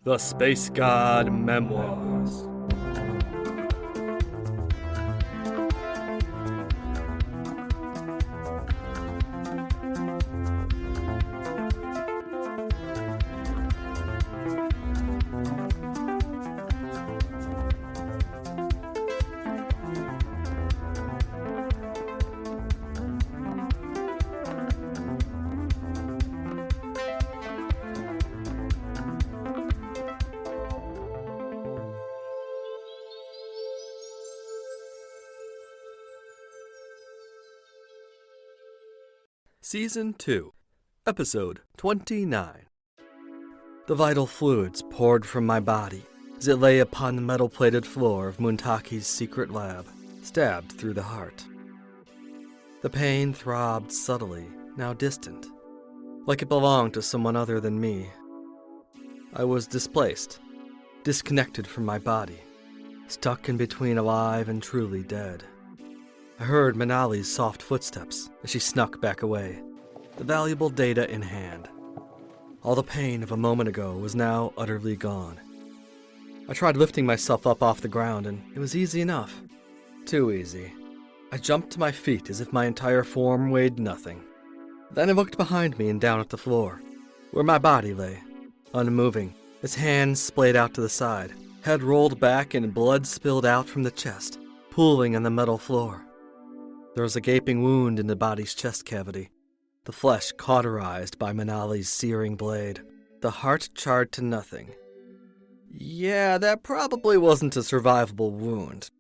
The Space God Memoirs. Season 2, Episode 29. The vital fluids poured from my body as it lay upon the metal-plated floor of Muntaki's secret lab, stabbed through the heart. The pain throbbed subtly, now distant, like it belonged to someone other than me. I was displaced, disconnected from my body, stuck in between alive and truly dead. I heard Manali's soft footsteps as she snuck back away, the valuable data in hand. All the pain of a moment ago was now utterly gone. I tried lifting myself up off the ground, and it was easy enough. Too easy. I jumped to my feet as if my entire form weighed nothing. Then I looked behind me and down at the floor, where my body lay, unmoving, its hands splayed out to the side, head rolled back and blood spilled out from the chest, pooling on the metal floor. There was a gaping wound in the body's chest cavity, the flesh cauterized by Manali's searing blade, the heart charred to nothing. Yeah, that probably wasn't a survivable wound.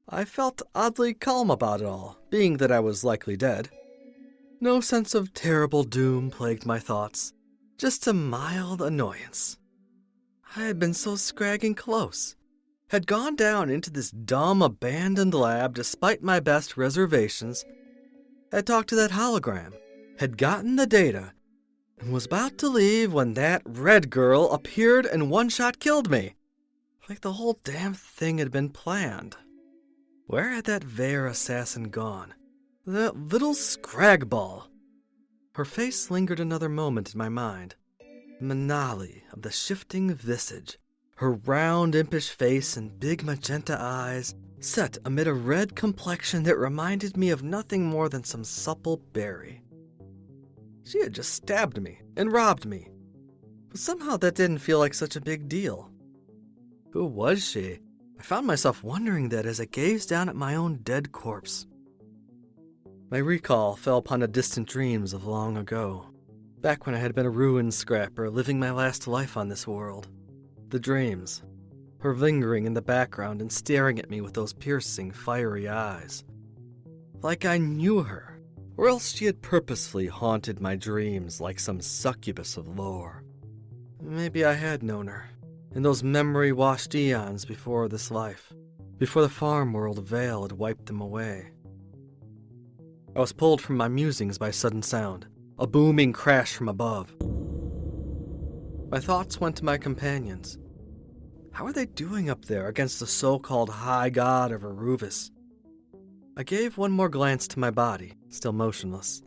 I felt oddly calm about it all, being that I was likely dead. No sense of terrible doom plagued my thoughts, just a mild annoyance. I had been so scragging close. Had gone down into this dumb, abandoned lab despite my best reservations, had talked to that hologram, had gotten the data, and was about to leave when that red girl appeared and one-shot killed me. Like the whole damn thing had been planned. Where had that Vare assassin gone? That little scragball. Her face lingered another moment in my mind. Manali of the shifting visage, her round, impish face and big magenta eyes, set amid a red complexion that reminded me of nothing more than some supple berry. She had just stabbed me and robbed me, but somehow that didn't feel like such a big deal. Who was she? I found myself wondering that as I gazed down at my own dead corpse. My recall fell upon the distant dreams of long ago, back when I had been a ruin scrapper living my last life on this world. The dreams, her lingering in the background and staring at me with those piercing, fiery eyes. Like I knew her, or else she had purposefully haunted my dreams like some succubus of lore. Maybe I had known her, in those memory-washed eons before this life, before the farm world veil had wiped them away. I was pulled from my musings by a sudden sound, a booming crash from above. My thoughts went to my companions. How are they doing up there against the so-called high god of Aruvis? I gave one more glance to my body, still motionless.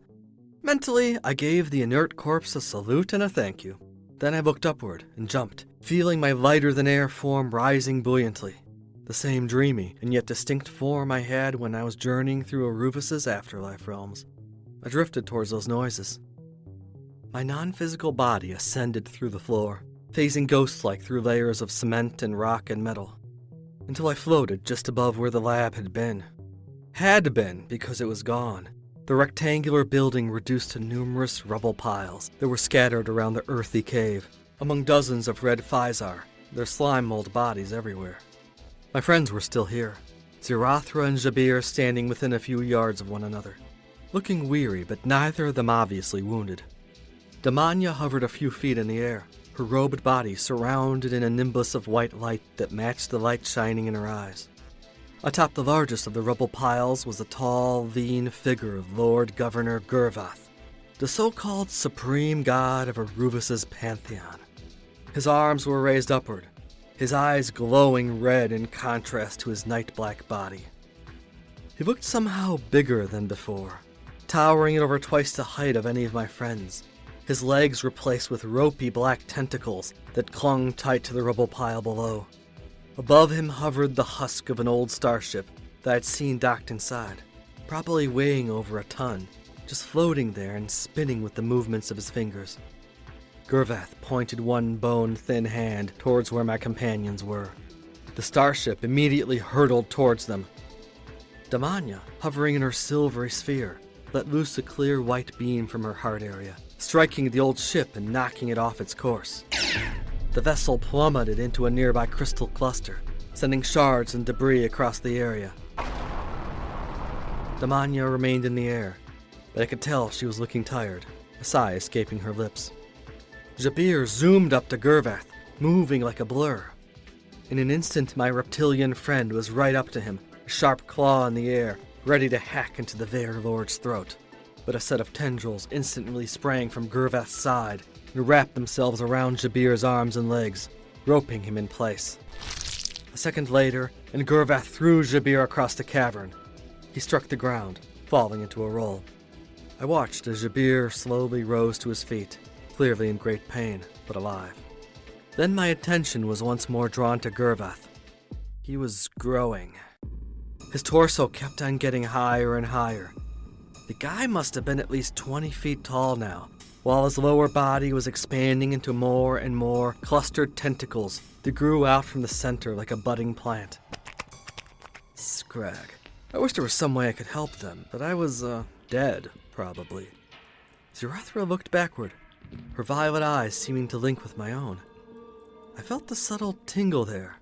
Mentally, I gave the inert corpse a salute and a thank you. Then I looked upward and jumped, feeling my lighter-than-air form rising buoyantly, the same dreamy and yet distinct form I had when I was journeying through Aruvis's afterlife realms. I drifted towards those noises. My non-physical body ascended through the floor, phasing ghost-like through layers of cement and rock and metal, until I floated just above where the lab had been. Had been, because it was gone. The rectangular building reduced to numerous rubble piles that were scattered around the earthy cave, among dozens of red Physar, their slime-mold bodies everywhere. My friends were still here, Zirathra and Jabir standing within a few yards of one another, looking weary but neither of them obviously wounded. Damanya hovered a few feet in the air, her robed body surrounded in a nimbus of white light that matched the light shining in her eyes. Atop the largest of the rubble piles was the tall, lean figure of Lord Governor Gurvath, the so-called supreme god of Aruvis's pantheon. His arms were raised upward, his eyes glowing red in contrast to his night-black body. He looked somehow bigger than before, towering at over twice the height of any of my friends, his legs replaced with ropey black tentacles that clung tight to the rubble pile below. Above him hovered the husk of an old starship that I'd seen docked inside, probably weighing over a ton, just floating there and spinning with the movements of his fingers. Gurvath pointed one bone-thin hand towards where my companions were. The starship immediately hurtled towards them. Damanya, hovering in her silvery sphere, let loose a clear white beam from her heart area, striking the old ship and knocking it off its course. The vessel plummeted into a nearby crystal cluster, sending shards and debris across the area. Damanya remained in the air, but I could tell she was looking tired, a sigh escaping her lips. Jabir zoomed up to Gurvath, moving like a blur. In an instant, my reptilian friend was right up to him, a sharp claw in the air, ready to hack into the Veer Lord's throat. But a set of tendrils instantly sprang from Gurvath's side and wrapped themselves around Jabir's arms and legs, roping him in place. A second later, and Gurvath threw Jabir across the cavern. He struck the ground, falling into a roll. I watched as Jabir slowly rose to his feet, clearly in great pain, but alive. Then my attention was once more drawn to Gurvath. He was growing. His torso kept on getting higher and higher. The guy must have been at least 20 feet tall now, while his lower body was expanding into more and more clustered tentacles that grew out from the center like a budding plant. Scrag. I wish there was some way I could help them, but I was, dead, probably. Zirathra looked backward, her violet eyes seeming to link with my own. I felt the subtle tingle there,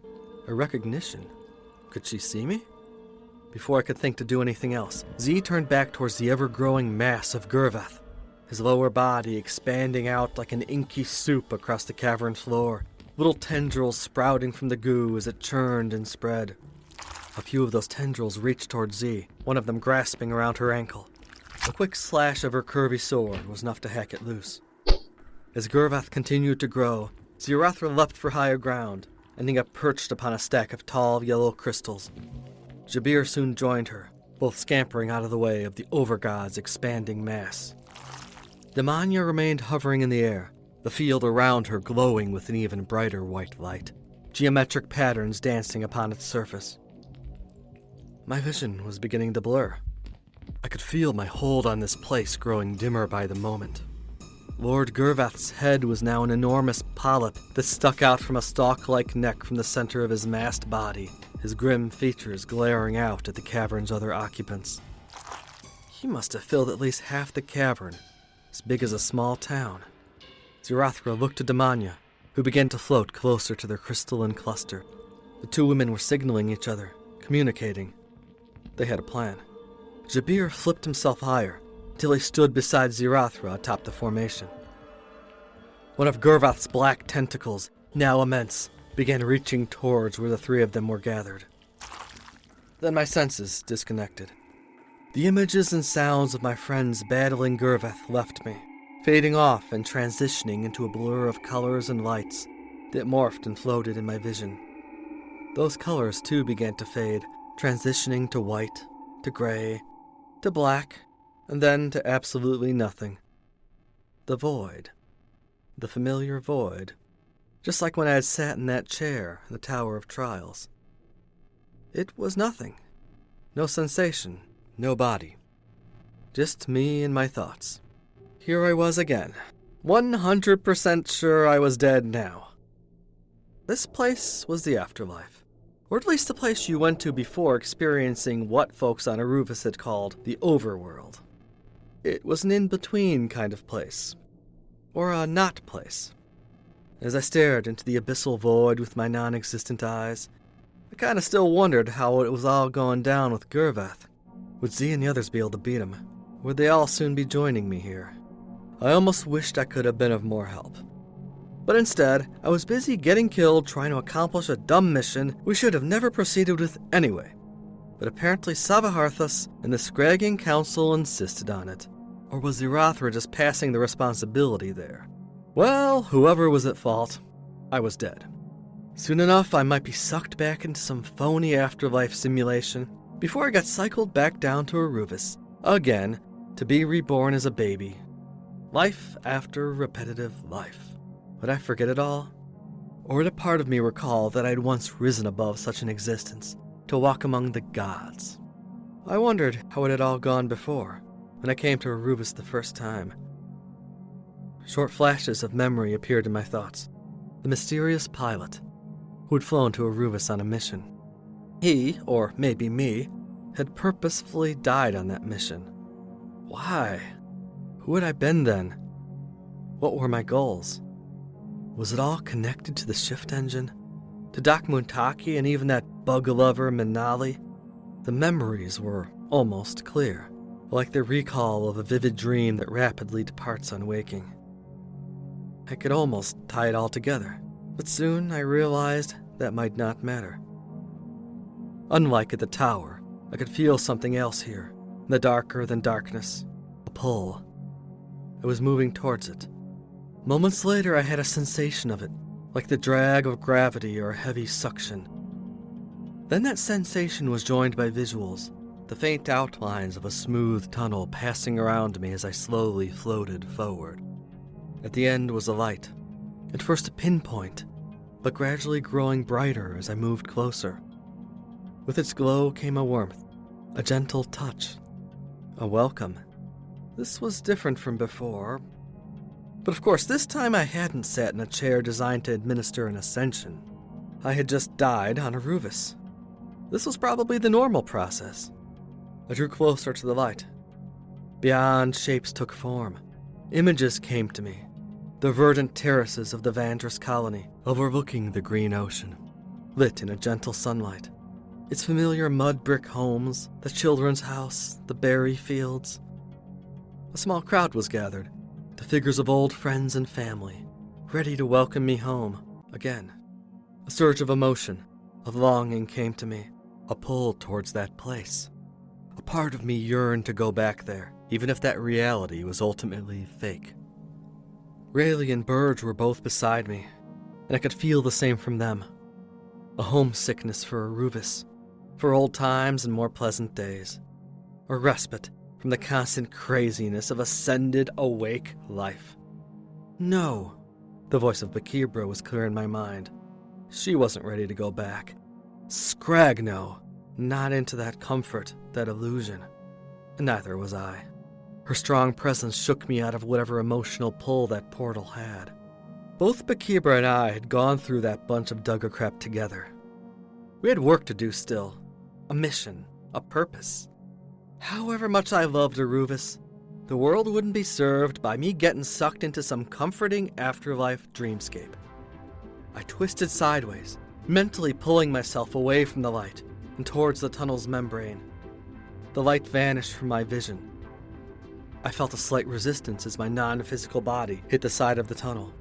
a recognition. Could she see me? Before I could think to do anything else, Z turned back towards the ever-growing mass of Gurvath, his lower body expanding out like an inky soup across the cavern floor, little tendrils sprouting from the goo as it churned and spread. A few of those tendrils reached towards Z, one of them grasping around her ankle. A quick slash of her curvy sword was enough to hack it loose. As Gurvath continued to grow, Zirathra leapt for higher ground, ending up perched upon a stack of tall yellow crystals. Jabir soon joined her, both scampering out of the way of the Overgod's expanding mass. Damanya remained hovering in the air, the field around her glowing with an even brighter white light, geometric patterns dancing upon its surface. My vision was beginning to blur. I could feel my hold on this place growing dimmer by the moment. Lord Gurvath's head was now an enormous polyp that stuck out from a stalk-like neck from the center of his massed body, his grim features glaring out at the cavern's other occupants. He must have filled at least half the cavern, as big as a small town. Zirathra looked to Damanya, who began to float closer to their crystalline cluster. The two women were signaling each other, communicating. They had a plan. Jabir flipped himself higher, till he stood beside Zirathra atop the formation. One of Gurvath's black tentacles, now immense, began reaching towards where the three of them were gathered. Then my senses disconnected. The images and sounds of my friends battling Gurvath left me, fading off and transitioning into a blur of colors and lights that morphed and floated in my vision. Those colors too began to fade, transitioning to white, to gray, to black, and then to absolutely nothing. The void. The familiar void. Just like when I had sat in that chair in the Tower of Trials. It was nothing. No sensation, no body. Just me and my thoughts. Here I was again, 100% sure I was dead now. This place was the afterlife. Or at least the place you went to before experiencing what folks on Aruvus had called the overworld. It was an in-between kind of place. Or a not place. As I stared into the abyssal void with my non-existent eyes, I kinda still wondered how it was all going down with Gurvath. Would Z and the others be able to beat him? Would they all soon be joining me here? I almost wished I could have been of more help. But instead, I was busy getting killed trying to accomplish a dumb mission we should have never proceeded with anyway. But apparently Savaharthas and the Scragging Council insisted on it. Or was Zirathra just passing the responsibility there? Well, whoever was at fault, I was dead. Soon enough, I might be sucked back into some phony afterlife simulation before I got cycled back down to Aruvus, again, to be reborn as a baby. Life after repetitive life. Would I forget it all? Or would a part of me recall that I had once risen above such an existence to walk among the gods? I wondered how it had all gone before, when I came to Arubis the first time. Short flashes of memory appeared in my thoughts. The mysterious pilot, who had flown to Arubis on a mission. He, or maybe me, had purposefully died on that mission. Why? Who had I been then? What were my goals? Was it all connected to the shift engine? To Doc Muntaki and even that bug lover Manali? The memories were almost clear, like the recall of a vivid dream that rapidly departs on waking. I could almost tie it all together, but soon I realized that might not matter. Unlike at the tower, I could feel something else here, in the darker than darkness, a pull. I was moving towards it. Moments later, I had a sensation of it, like the drag of gravity or a heavy suction. Then that sensation was joined by visuals, the faint outlines of a smooth tunnel passing around me as I slowly floated forward. At the end was a light, at first a pinpoint, but gradually growing brighter as I moved closer. With its glow came a warmth, a gentle touch, a welcome. This was different from before. But of course, this time I hadn't sat in a chair designed to administer an ascension. I had just died on Arubis. This was probably the normal process. I drew closer to the light. Beyond, shapes took form. Images came to me. The verdant terraces of the Vandrus colony, overlooking the green ocean, lit in a gentle sunlight. Its familiar mud brick homes, the children's house, the berry fields. A small crowd was gathered, the figures of old friends and family, ready to welcome me home again. A surge of emotion, of longing came to me, a pull towards that place. A part of me yearned to go back there, even if that reality was ultimately fake. Rayleigh and Burge were both beside me, and I could feel the same from them. A homesickness for Arubis, for old times and more pleasant days. A respite from the constant craziness of ascended, awake life. No, the voice of Bakibra was clear in my mind. She wasn't ready to go back. Scrag no, not into that comfort, that illusion. And neither was I. Her strong presence shook me out of whatever emotional pull that portal had. Both Bakibra and I had gone through that bunch of Duggercrap together. We had work to do still, a mission, a purpose. However much I loved Arubis, the world wouldn't be served by me getting sucked into some comforting afterlife dreamscape. I twisted sideways, mentally pulling myself away from the light and towards the tunnel's membrane. The light vanished from my vision. I felt a slight resistance as my non-physical body hit the side of the tunnel,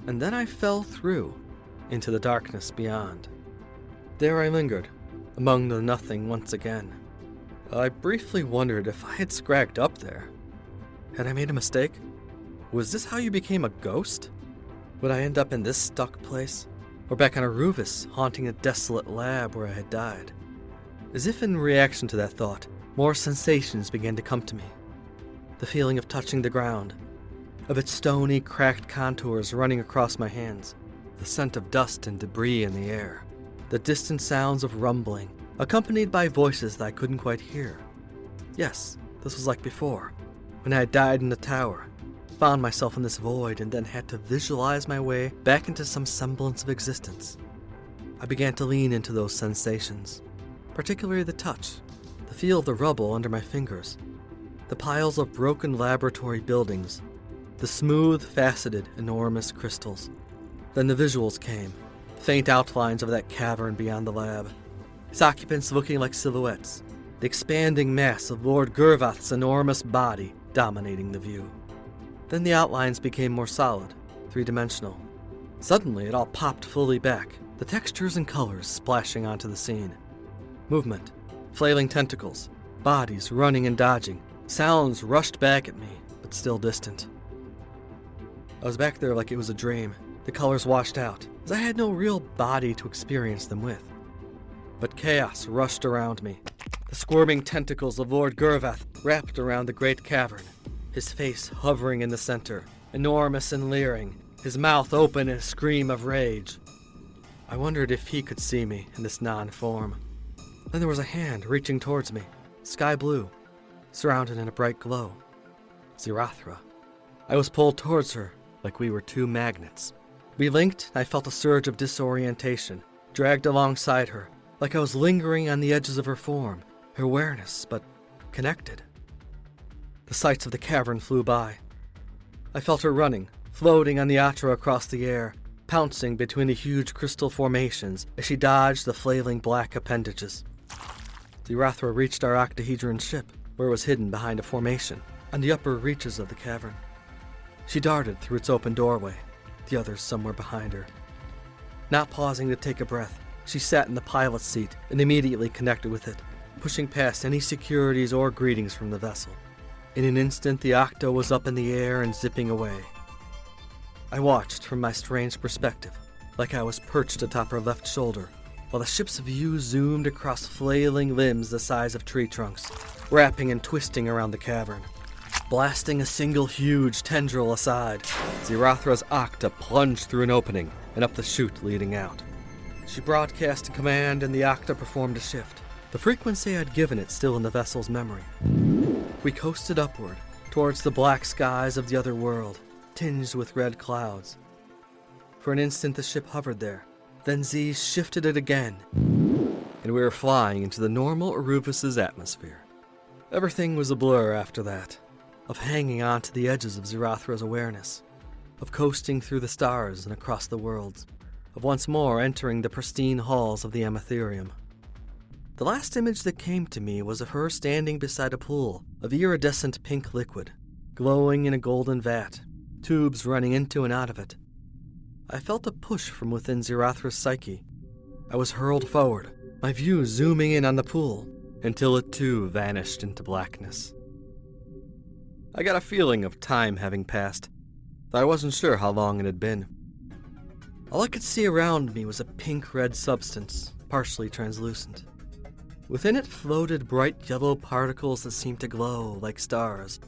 and then I fell through into the darkness beyond. There I lingered, among the nothing once again. I briefly wondered if I had scragged up there. Had I made a mistake? Was this how you became a ghost? Would I end up in this stuck place? Or back on Arubis, haunting a desolate lab where I had died? As if in reaction to that thought, more sensations began to come to me. The feeling of touching the ground, of its stony, cracked contours running across my hands, the scent of dust and debris in the air, the distant sounds of rumbling, accompanied by voices that I couldn't quite hear. Yes, this was like before, when I had died in the tower, found myself in this void, and then had to visualize my way back into some semblance of existence. I began to lean into those sensations, particularly the touch, the feel of the rubble under my fingers, the piles of broken laboratory buildings, the smooth, faceted, enormous crystals. Then the visuals came, faint outlines of that cavern beyond the lab, its occupants looking like silhouettes, the expanding mass of Lord Gurvath's enormous body dominating the view. Then the outlines became more solid, three-dimensional. Suddenly it all popped fully back, the textures and colors splashing onto the scene. Movement, flailing tentacles, bodies running and dodging, sounds rushed back at me, but still distant. I was back there like it was a dream, the colors washed out, as I had no real body to experience them with. But chaos rushed around me. The squirming tentacles of Lord Gurvath wrapped around the great cavern, his face hovering in the center, enormous and leering, his mouth open in a scream of rage. I wondered if he could see me in this non-form. Then there was a hand reaching towards me, sky blue, surrounded in a bright glow. Zirathra. I was pulled towards her like we were two magnets. We linked, and I felt a surge of disorientation, dragged alongside her, like I was lingering on the edges of her form, her awareness, but connected. The sights of the cavern flew by. I felt her running, floating on the Atra across the air, pouncing between the huge crystal formations as she dodged the flailing black appendages. Zirathra reached our octahedron ship, where it was hidden behind a formation, on the upper reaches of the cavern. She darted through its open doorway, the others somewhere behind her. Not pausing to take a breath, she sat in the pilot's seat and immediately connected with it, pushing past any securities or greetings from the vessel. In an instant, the Octo was up in the air and zipping away. I watched from my strange perspective, like I was perched atop her left shoulder, while the ship's view zoomed across flailing limbs the size of tree trunks, wrapping and twisting around the cavern. Blasting a single huge tendril aside, Zirathra's Octa plunged through an opening and up the chute leading out. She broadcast a command and the Octa performed a shift, the frequency I'd given it still in the vessel's memory. We coasted upward, towards the black skies of the other world, tinged with red clouds. For an instant the ship hovered there, then Z shifted it again, and we were flying into the normal Arubis' atmosphere. Everything was a blur after that, of hanging on to the edges of Zirathra's awareness, of coasting through the stars and across the worlds, of once more entering the pristine halls of the Amatherium. The last image that came to me was of her standing beside a pool of iridescent pink liquid, glowing in a golden vat, tubes running into and out of it. I felt a push from within Zirathra's psyche. I was hurled forward, my view zooming in on the pool, until it too vanished into blackness. I got a feeling of time having passed, though I wasn't sure how long it had been. All I could see around me was a pink-red substance, partially translucent. Within it floated bright yellow particles that seemed to glow like stars,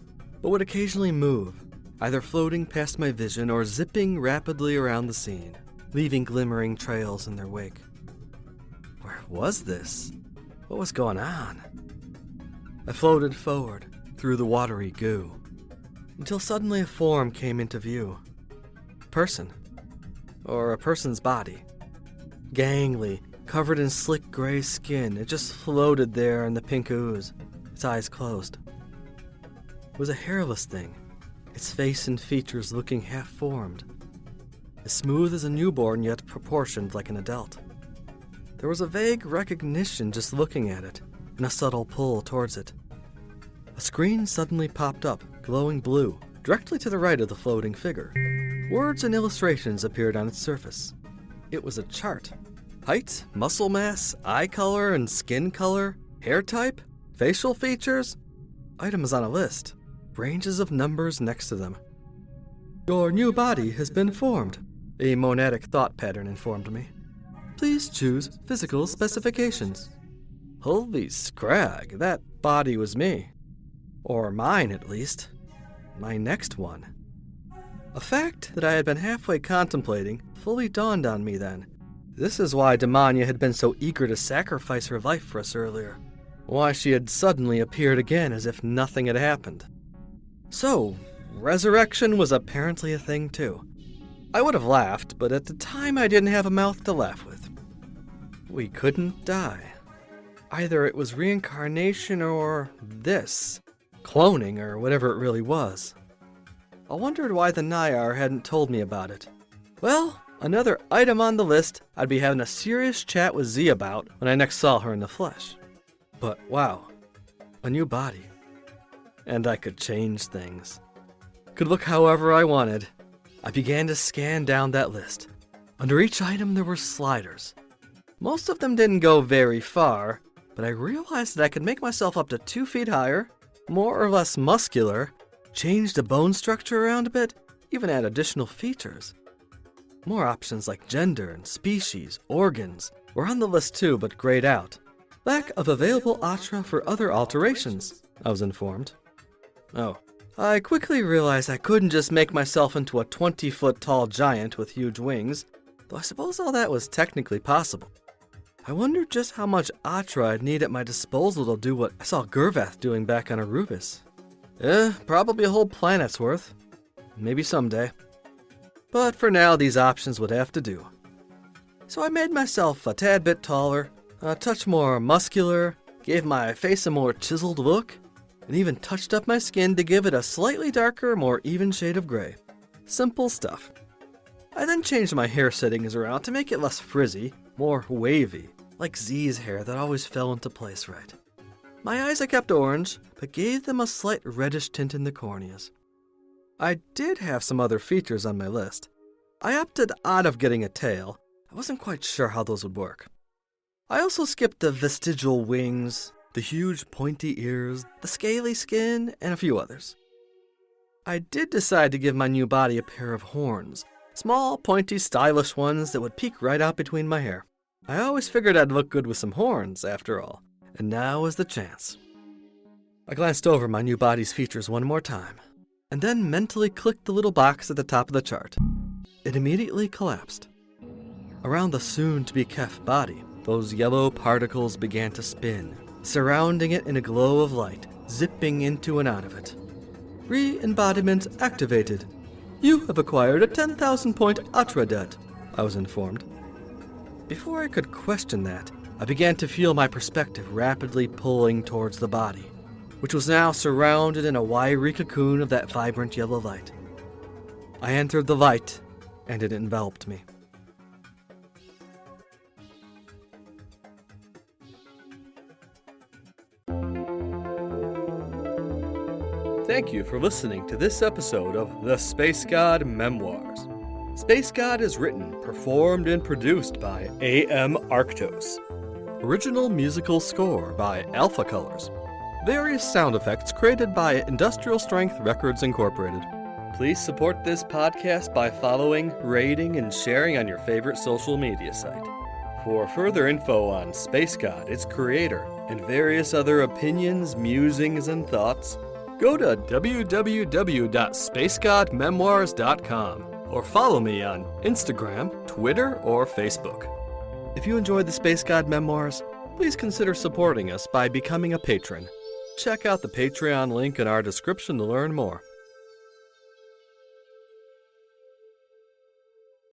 but would occasionally move, either floating past my vision or zipping rapidly around the scene, leaving glimmering trails in their wake. Where was this? What was going on? I floated forward, through the watery goo, until suddenly a form came into view. A person. Or a person's body. Gangly, covered in slick gray skin, it just floated there in the pink ooze, its eyes closed. It was a hairless thing, its face and features looking half-formed, as smooth as a newborn yet proportioned like an adult. There was a vague recognition just looking at it, and a subtle pull towards it. A screen suddenly popped up, glowing blue, directly to the right of the floating figure. Words and illustrations appeared on its surface. It was a chart. Height, muscle mass, eye color and skin color, hair type, facial features, items on a list, ranges of numbers next to them. Your new body has been formed, a monadic thought pattern informed me. Please choose physical specifications. Holy scrag, that body was me. Or mine, at least. My next one. A fact that I had been halfway contemplating fully dawned on me then. This is why Demania had been so eager to sacrifice her life for us earlier. Why she had suddenly appeared again as if nothing had happened. So, resurrection was apparently a thing too. I would have laughed, but at the time I didn't have a mouth to laugh with. We couldn't die. Either it was reincarnation or this. Cloning, or whatever it really was. I wondered why the Nayar hadn't told me about it. Well, another item on the list I'd be having a serious chat with Z about when I next saw her in the flesh. But wow, a new body. And I could change things. Could look however I wanted. I began to scan down that list. Under each item there were sliders. Most of them didn't go very far, but I realized that I could make myself up to 2 feet higher, more or less muscular, change the bone structure around a bit, even add additional features. More options like gender and species, organs, were on the list too, but grayed out. Lack of available Atra for other alterations, I was informed. Oh, I quickly realized I couldn't just make myself into a 20-foot-tall giant with huge wings, though I suppose all that was technically possible. I wondered just how much Atra I'd need at my disposal to do what I saw Gurvath doing back on Arubis. Probably a whole planet's worth. Maybe someday. But for now, these options would have to do. So I made myself a tad bit taller, a touch more muscular, gave my face a more chiseled look, and even touched up my skin to give it a slightly darker, more even shade of gray. Simple stuff. I then changed my hair settings around to make it less frizzy, more wavy, like Z's hair that always fell into place right. My eyes I kept orange, but gave them a slight reddish tint in the corneas. I did have some other features on my list. I opted out of getting a tail. I wasn't quite sure how those would work. I also skipped the vestigial wings, the huge pointy ears, the scaly skin, and a few others. I did decide to give my new body a pair of horns, small, pointy, stylish ones that would peek right out between my hair. I always figured I'd look good with some horns, after all, and now was the chance. I glanced over my new body's features one more time, and then mentally clicked the little box at the top of the chart. It immediately collapsed. Around the soon-to-be Kef body, those yellow particles began to spin, surrounding it in a glow of light, zipping into and out of it. Re-embodiment activated. You have acquired a 10,000-point Atra debt, I was informed. Before I could question that, I began to feel my perspective rapidly pulling towards the body, which was now surrounded in a wiry cocoon of that vibrant yellow light. I entered the light, and it enveloped me. Thank you for listening to this episode of The Space God Memoirs. Space God is written, performed, and produced by A.M. Arctos. Original musical score by Alpha Colors. Various sound effects created by Industrial Strength Records Incorporated. Please support this podcast by following, rating, and sharing on your favorite social media site. For further info on Space God, its creator, and various other opinions, musings, and thoughts, go to www.spacegodmemoirs.com or follow me on Instagram, Twitter, or Facebook. If you enjoyed the Space God Memoirs, please consider supporting us by becoming a patron. Check out the Patreon link in our description to learn more.